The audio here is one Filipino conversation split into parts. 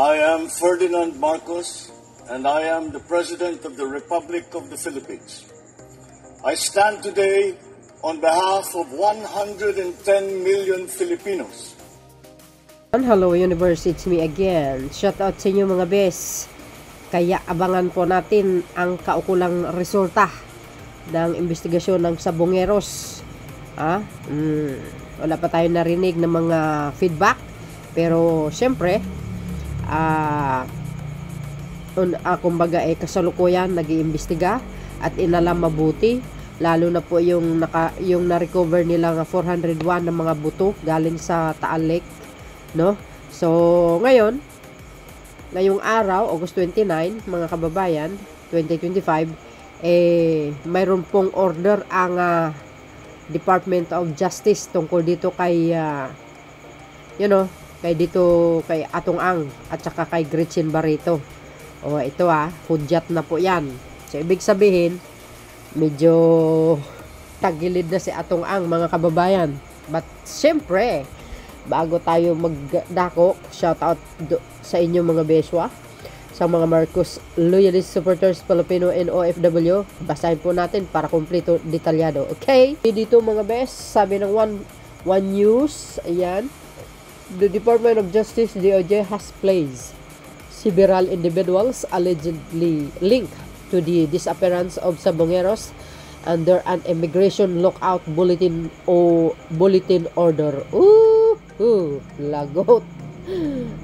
I am Ferdinand Marcos, and I am the President of the Republic of the Philippines. I stand today on behalf of 110 million Filipinos. Hello Universe, it's me again. Shout out sa inyo mga bes. Kaya abangan po natin ang kaukulang resulta ng investigasyon ng Sabongeros. Wala pa tayo narinig ng mga feedback, pero syempre kumbaga kasalukuyan nag-iimbestiga at inalam mabuti, lalo na po yung na-recover nila ng 401 ng mga buto galing sa Taal Lake, no? So ngayong araw, August 29, mga kababayan, 2025, mayroon pong order ang Department of Justice tungkol dito kay kay Atong Ang at saka kay Gretchen Barreto. Ito hudyat na po yan. So ibig sabihin, medyo tagilid na si Atong Ang, mga kababayan. But syempre, bago tayo magdako, shout out sa inyo mga beswa, sa mga Marcos loyalist supporters Filipino and OFW. Basahin po natin para kompleto, detalyado. Okay? Dito mga bes, sabi ng One News, ayan, the Department of Justice, DOJ, has placed several individuals allegedly linked to the disappearance of Sabongeros under an immigration lockout bulletin order. Lagot.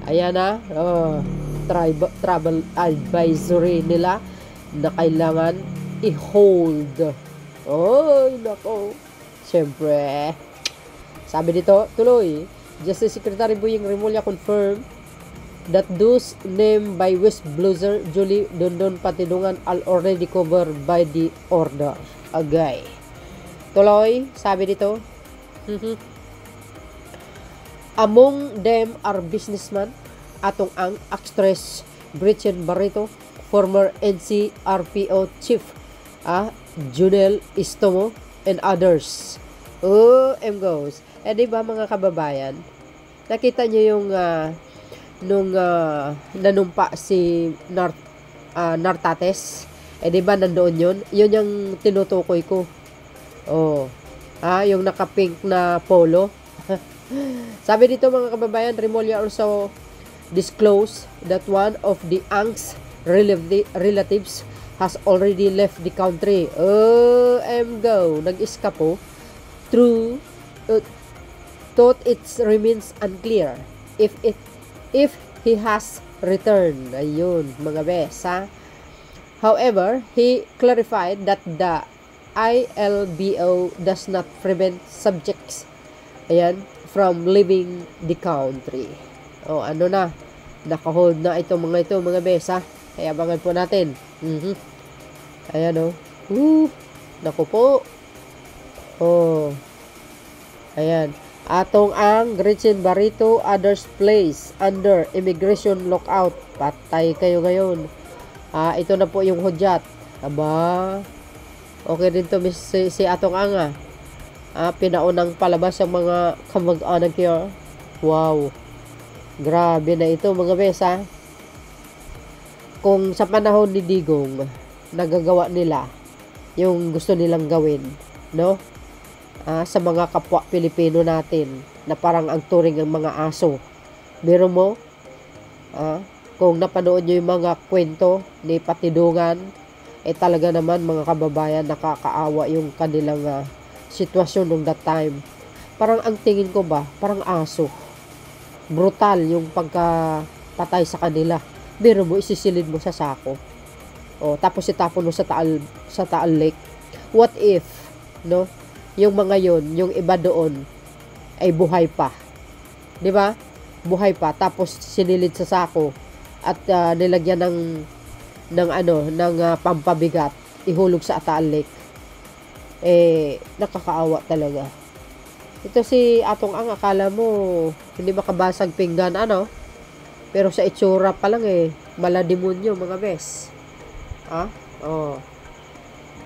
Ayan travel advisory nila na kailangan i-hold. Nako. Siyempre, sabi dito, tuloy, Justice Secretary Boying Remulla confirmed that those named by whistleblower Julie Dondon Patidungan are already covered by the order. Agay. Tuloy, sabi dito, among them are businessman Atong Ang, actress Gretchen Barreto, former NCRPO chief Junel Istomo, and others. Goes. Diba mga kababayan, nakita nyo yung nung nanumpa si Nartates, diba nandoon yun yung tinutukoy ko. Yung naka-pink na polo. Sabi dito mga kababayan, Remulla also disclosed that one of the Ang's relatives has already left the country. Nag-eskapo through thought it remains unclear if he has returned. Ayun mga bes, However, he clarified that the ILBO does not prevent subjects from leaving the country. Naka-hold na ito mga bes, kaya abangan po natin. Ayan naku po. Ayan, Atong Ang, Gretchen Barreto, others placed under immigration lockout. Patay kayo ngayon. Ito na po yung hudyat. Okay din to si Atong Ang. Pinaunang palabas ang mga kamag-anak niya. Wow. Grabe na ito mga bes, Kung sa panahon ni Digong, nagagawa nila yung gusto nilang gawin, no? Sa mga kapwa Pilipino natin na parang ang turing ng mga aso. Biro mo, kung napanood nyo yung mga kwento ni Patidungan, talaga naman mga kababayan, nakakaawa yung kanilang sitwasyon nung that time. Parang ang tingin ko ba, parang aso. Brutal yung pagkapatay sa kanila. Biro mo, isisilid mo sa sako. Tapos itapon mo sa Taal Lake. What if, no? Yung mga yon, yung iba doon ay buhay pa. 'Di ba? Buhay pa, tapos sinilid sa sako at nilagyan ng pampabigat, ihulog sa Taal Lake. Nakakaawa talaga. Ito si Atong Ang, akala mo hindi makabasag pinggan pero sa itsura pa lang malademonyo mga bes.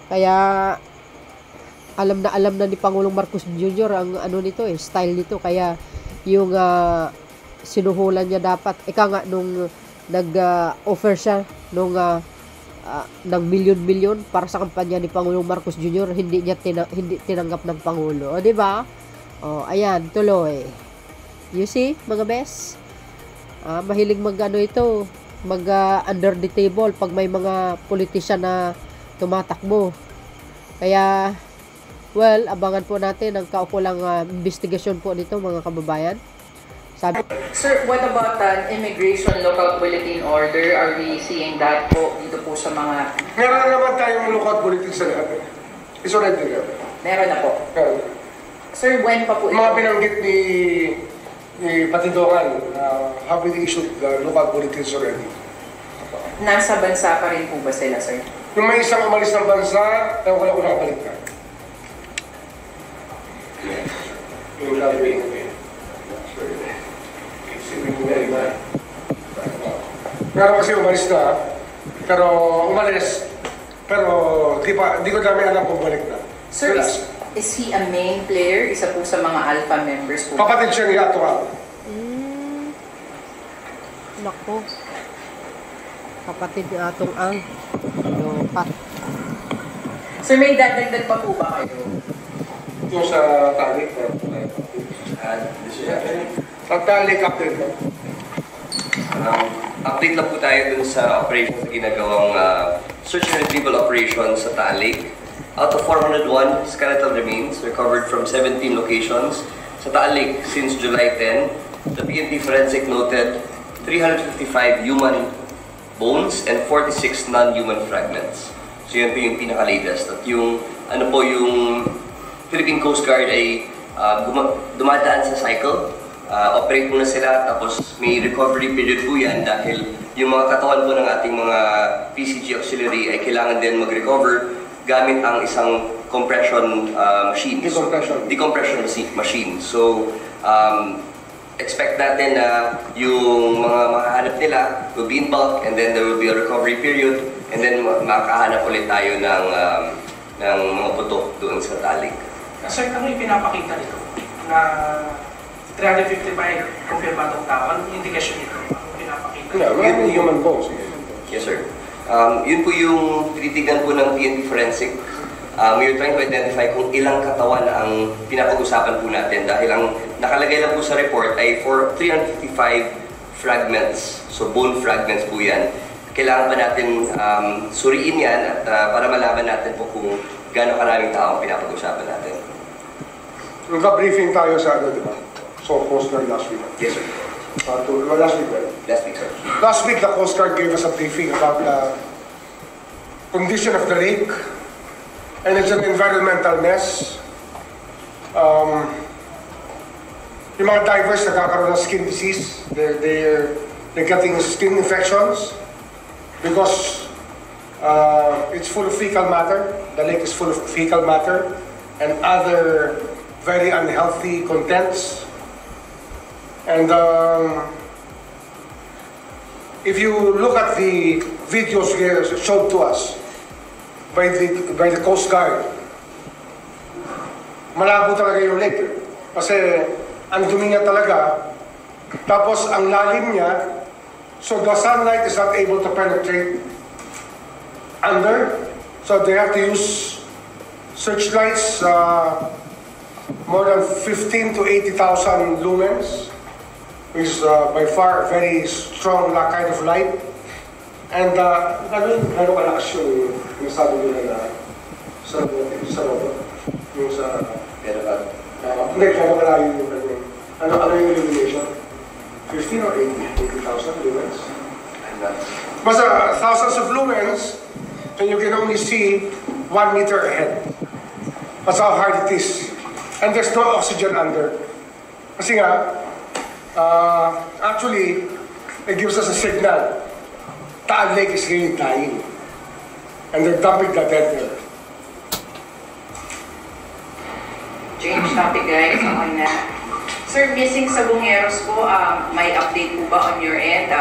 Kaya alam na ni Pangulong Marcos Jr. ang nito style nito, kaya yung sinuhulan niya dapat. Ika nga nung nag-offer siya nung ng milyon-milyon para sa kampanya ni Pangulong Marcos Jr., hindi tinanggap ng Pangulo. O, di ba? O, ayan, tuloy. You see, mga bes? Mahilig ito, under the table pag may mga politician na tumatakbo. Kaya, well, abangan po natin ang kaukulang investigasyon po nito, mga kababayan. Sir, what about an immigration lookout bulletin order? Are we seeing that po dito po sa mga... Meron na naman tayong lookout bulletin sa lahat. It's already there. Meron na po. Meron. Sir, when pa po ito? Mga binanggit ni Patindongan, have we issued the lookout bulletins already? Nasa bansa pa rin po ba sila, sir? Nung may isang umalis ng bansa, ewan ko lang kung nakabalik na. Yung sabi, pero kasi umalis na, pero di ko dami alam kung balik na. Sir, is he a main player? Isa po sa mga alpha members po? Kapatid siya ni Ato Al. Nako. Kapatid ni Atong Ang. Pat. Sir, may dadagdag pa po ba kayo? Yung sa talik. Sa talik update mo. Update lang po tayo dun sa operation na ginagawang search and retrieval operation sa Taalik. Out of 401 skeletal remains recovered from 17 locations sa Taalik since July 10, the PNP Forensic noted 355 human bones and 46 non-human fragments. So yun po yung pinaka-latest. At yung, yung Philippine Coast Guard ay dumadaan sa cycle. Operate muna sila, tapos may recovery period po yan dahil yung mga katawan po ng ating mga PCG auxiliary ay kailangan din mag-recover gamit ang isang compression machine. Decompression machine. So, expect natin na yung mga makahanap nila will be in bulk and then there will be a recovery period and then makahanap ulit tayo ng mga putok doon sa Talig. Sir, ano yung pinapakita nito? Na 355 kumpirmadong tao, anong indikasyon nito? Anong pinapakita? Yeah, human bones. Yes, sir. Yun po yung tinitignan po ng PNP Forensic. We're trying to identify kung ilang katawan ang pinapag-usapan po natin dahil ang nakalagay lang po sa report ay for 355 fragments. So bone fragments po yan. Kailangan pa natin suriin yan at para malaman natin po kung gaano karaming tao ang pinapag-usapan natin. Nagka-briefing tayo sa di ba? So, Coast Guard last week. Yes, sir. Last week, right? Last week, sir. Last week, the Coast Guard gave us a briefing about the condition of the lake, and it's an environmental mess. Yung mga divers nagkakaroon ng skin disease. They're getting skin infections because it's full of fecal matter. The lake is full of fecal matter and other very unhealthy contents. And if you look at the videos here shown to us by the Coast Guard, malabo talaga yung lake. Kasi ang dumi niya talaga, tapos ang lalim niya, so the sunlight is not able to penetrate under, so they have to use searchlights, more than 15 to 80,000 lumens, which is by far a very strong kind of light. And gano'n kalakas yung nasabi nila na sa robot, yung sa... Hindi, gano'n kalayo yung ano yung illumination? 15 or 80,000 lumens? Basta thousands of lumens, and you can only see 1 meter ahead. That's how hard it is. And there's no oxygen under. Kasi nga, actually, it gives us a signal. Taal Lake is really dying. And they're dumping the dead there. Change topic, guys. Okay na. Sir, missing sa Bungeros po, may update po ba on your end?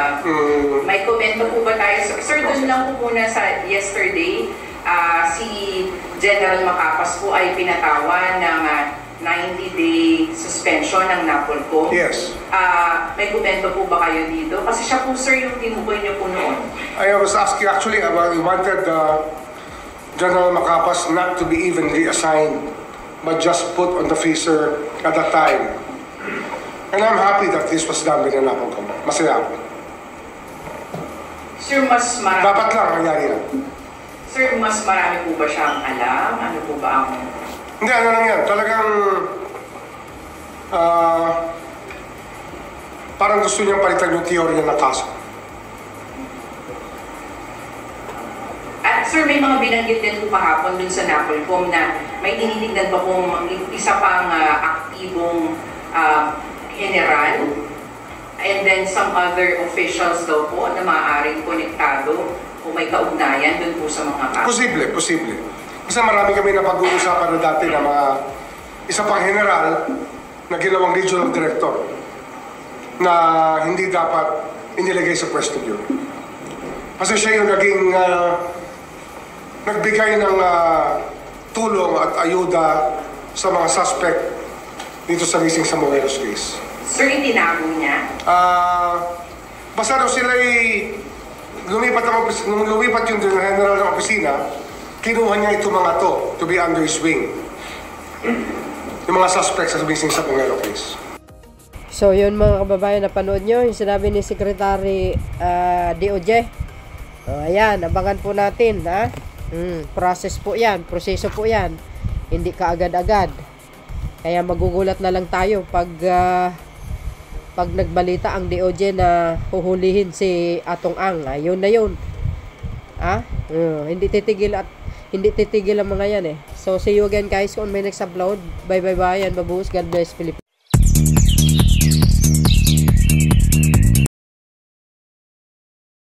May komento po ba tayo? Sir, doon lang po muna sa yesterday, si General Macapas po ay pinatawan ng 90-day suspension ng NAPOLCOM. Yes. May komento po ba kayo dito? Kasi siya po sir yung tinukoy niyo po noon. I was asking actually about, we wanted General Macapas not to be even reassigned, but just put on the freezer at that time. And I'm happy that this was done with the NAPOLCOM. Masaya ako. Sir, mas marami... Dapat lang nangyari yan. Sir, mas marami po ba siyang alam? Ano po ba ang... Hindi, ano lang yan. Talagang... parang gusto niyang palitan yung teorya ng kaso. At sir, may mga binanggit din po kahapon dun sa NAPOLCOM na may tinitignan pa pong isa pang aktibong general and then some other officials daw po na maaaring konektado o may kaugnayan dun po sa mga kaso. Posible. Kasi marami kami na pag-uusapan na dati na mga isa pang general na ginawang regional director na hindi dapat inilagay sa pwesto yun. Kasi siya yung naging nagbigay ng tulong at ayuda sa mga suspect dito sa missing sa Morelos case. Sir, itinago niya? Basta daw sila nung lumipat yung general ng opisina, kinuha niya itong mga to be under his wing. Yung mga suspects sa missing sa Morelos case. So yun mga kababayan, napanood nyo yung sinabi ni Secretary DOJ. Ayan, abangan po natin, ha? Process po yan, proseso po yan. Hindi ka agad-agad. Kaya magugulat na lang tayo pag nagbalita ang DOJ na huhulihin si Atong Ang. Ayun na yun. Hindi titigil ang mga yan eh. So see you again guys on my next upload. Bye bye bye and babuhos. God bless Philippines.